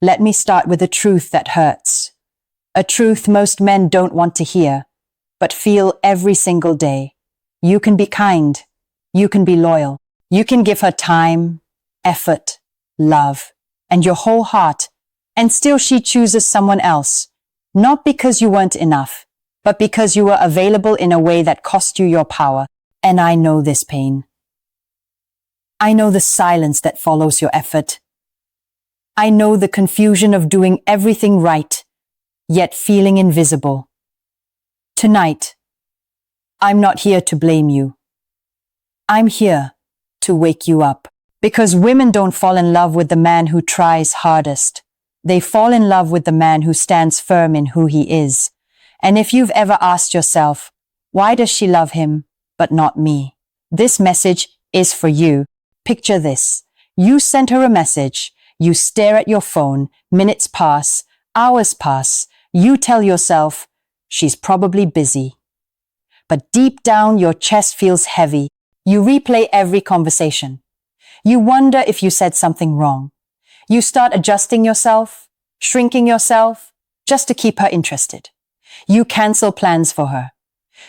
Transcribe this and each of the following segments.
Let me start with a truth that hurts. A truth most men don't want to hear, but feel every single day. You can be kind. You can be loyal. You can give her time, effort, love, and your whole heart, and still she chooses someone else. Not because you weren't enough, but because you were available in a way that cost you your power. And I know this pain. I know the silence that follows your effort. I know the confusion of doing everything right, yet feeling invisible. Tonight, I'm not here to blame you. I'm here to wake you up. Because women don't fall in love with the man who tries hardest. They fall in love with the man who stands firm in who he is. And if you've ever asked yourself, why does she love him, but not me? This message is for you. Picture this. You send her a message. You stare at your phone. Minutes pass. Hours pass. You tell yourself, she's probably busy. But deep down, your chest feels heavy. You replay every conversation. You wonder if you said something wrong. You start adjusting yourself, shrinking yourself, just to keep her interested. You cancel plans for her.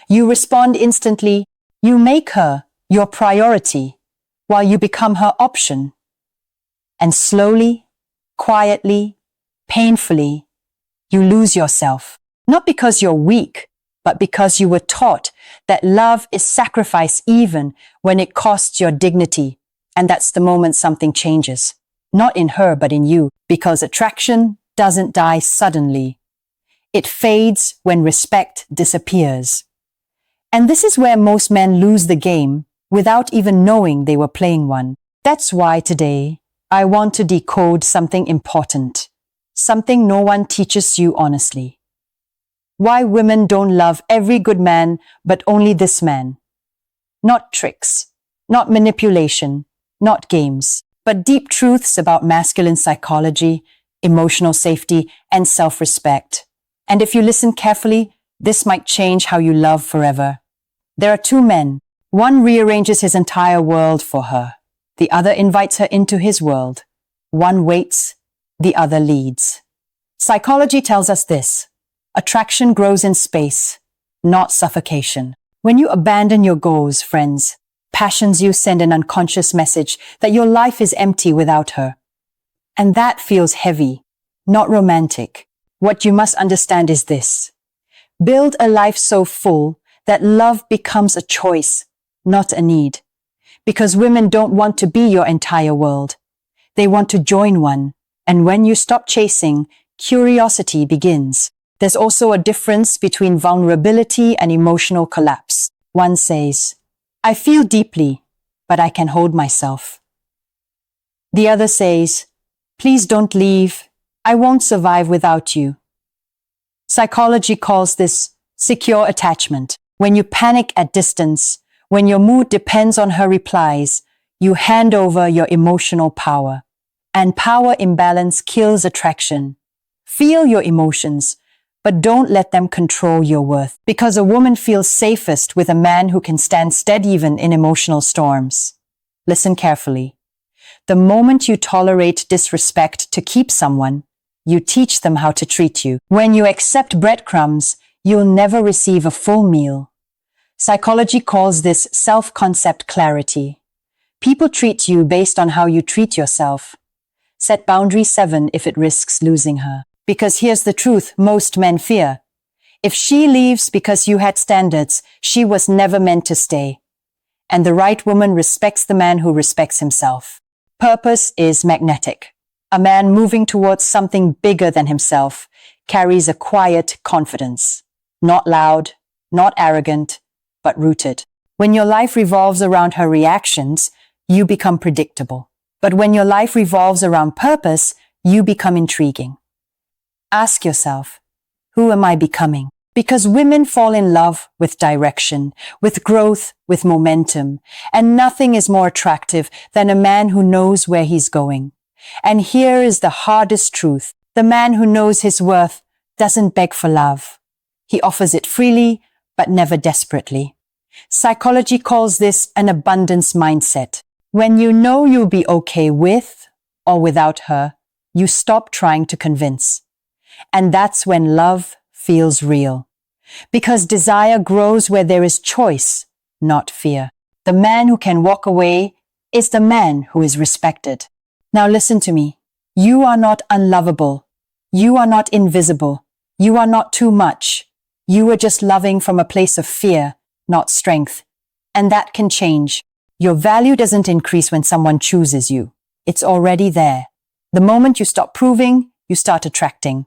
You respond instantly. You make her your priority while you become her option. And slowly, quietly, painfully, you lose yourself. Not because you're weak, but because you were taught that love is sacrifice even when it costs your dignity. And that's the moment something changes. Not in her, but in you. Because attraction doesn't die suddenly. It fades when respect disappears. And this is where most men lose the game without even knowing they were playing one. That's why today I want to decode something important. Something no one teaches you honestly. Why women don't love every good man, but only this man. Not tricks, not manipulation, not games, but deep truths about masculine psychology, emotional safety, and self-respect. And if you listen carefully, this might change how you love forever. There are two men. One rearranges his entire world for her. The other invites her into his world. One waits, the other leads. Psychology tells us this. Attraction grows in space, not suffocation. When you abandon your goals, friends, passions, you send an unconscious message that your life is empty without her. And that feels heavy, not romantic. What you must understand is this. Build a life so full that love becomes a choice, not a need. Because women don't want to be your entire world. They want to join one. And when you stop chasing, curiosity begins. There's also a difference between vulnerability and emotional collapse. One says, I feel deeply, but I can hold myself. The other says, please don't leave. I won't survive without you. Psychology calls this secure attachment. When you panic at distance, when your mood depends on her replies, you hand over your emotional power. And power imbalance kills attraction. Feel your emotions, but don't let them control your worth. Because a woman feels safest with a man who can stand steady even in emotional storms. Listen carefully. The moment you tolerate disrespect to keep someone, you teach them how to treat you. When you accept breadcrumbs, you'll never receive a full meal. Psychology calls this self-concept clarity. People treat you based on how you treat yourself. Set boundary 7 if it risks losing her. Because here's the truth most men fear. If she leaves because you had standards, she was never meant to stay. And the right woman respects the man who respects himself. Purpose is magnetic. A man moving towards something bigger than himself carries a quiet confidence. Not loud, not arrogant, but rooted. When your life revolves around her reactions, you become predictable. But when your life revolves around purpose, you become intriguing. Ask yourself, who am I becoming? Because women fall in love with direction, with growth, with momentum, and nothing is more attractive than a man who knows where he's going. And here is the hardest truth. The man who knows his worth doesn't beg for love. He offers it freely, but never desperately. Psychology calls this an abundance mindset. When you know you'll be okay with or without her, You stop trying to convince. And that's when love feels real. Because desire grows where there is choice, not fear. The man who can walk away is the man who is respected. Now listen to me. You are not unlovable. You are not invisible. You are not too much. You are just loving from a place of fear, not strength. And that can change. Your value doesn't increase when someone chooses you. It's already there. The moment you stop proving, you start attracting.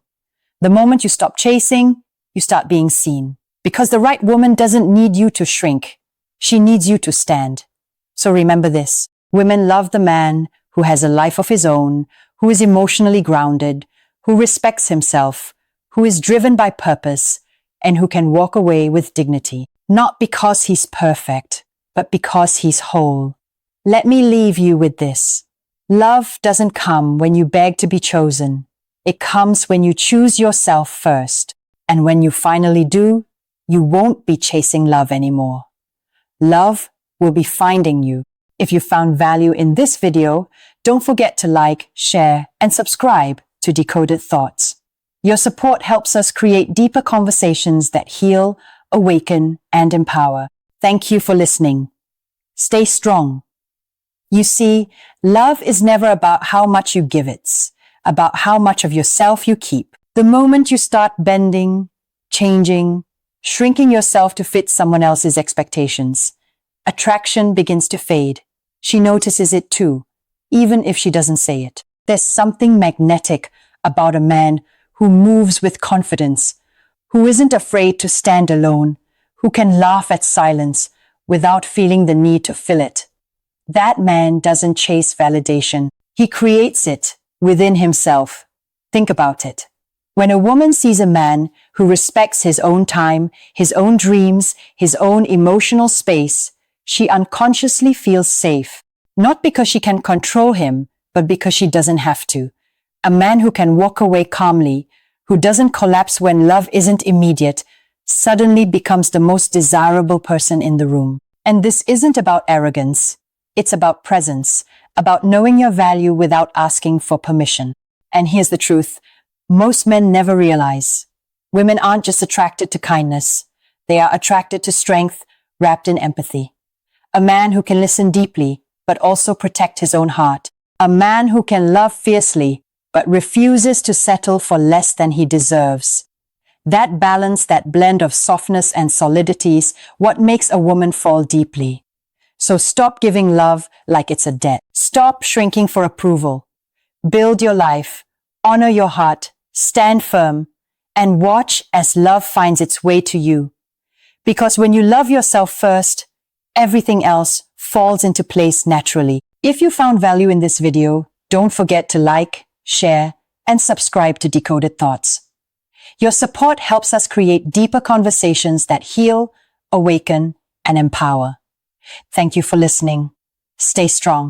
The moment you stop chasing, you start being seen. Because the right woman doesn't need you to shrink. She needs you to stand. So remember this. Women love the man who has a life of his own, who is emotionally grounded, who respects himself, who is driven by purpose, and who can walk away with dignity. Not because he's perfect, but because he's whole. Let me leave you with this. Love doesn't come when you beg to be chosen. It comes when you choose yourself first. And when you finally do, you won't be chasing love anymore. Love will be finding you. If you found value in this video, don't forget to like, share, and subscribe to Decoded Thoughts. Your support helps us create deeper conversations that heal, awaken, and empower. Thank you for listening. Stay strong. You see, love is never about how much you give, it's about how much of yourself you keep. The moment you start bending, changing, shrinking yourself to fit someone else's expectations, attraction begins to fade. She notices it too, even if she doesn't say it. There's something magnetic about a man who moves with confidence, who isn't afraid to stand alone, who can laugh at silence without feeling the need to fill it. That man doesn't chase validation. He creates it within himself. Think about it. When a woman sees a man who respects his own time, his own dreams, his own emotional space, she unconsciously feels safe. Not because she can control him, but because she doesn't have to. A man who can walk away calmly, who doesn't collapse when love isn't immediate, suddenly becomes the most desirable person in the room. And this isn't about arrogance. It's about presence, about knowing your value without asking for permission. And here's the truth. Most men never realize. Women aren't just attracted to kindness. They are attracted to strength wrapped in empathy. A man who can listen deeply, but also protect his own heart. A man who can love fiercely, but refuses to settle for less than he deserves. That balance, that blend of softness and solidity is what makes a woman fall deeply. So stop giving love like it's a debt. Stop shrinking for approval. Build your life, honor your heart, stand firm, and watch as love finds its way to you. Because when you love yourself first, everything else falls into place naturally. If you found value in this video, don't forget to like, share, and subscribe to Decoded Thoughts. Your support helps us create deeper conversations that heal, awaken, and empower. Thank you for listening. Stay strong.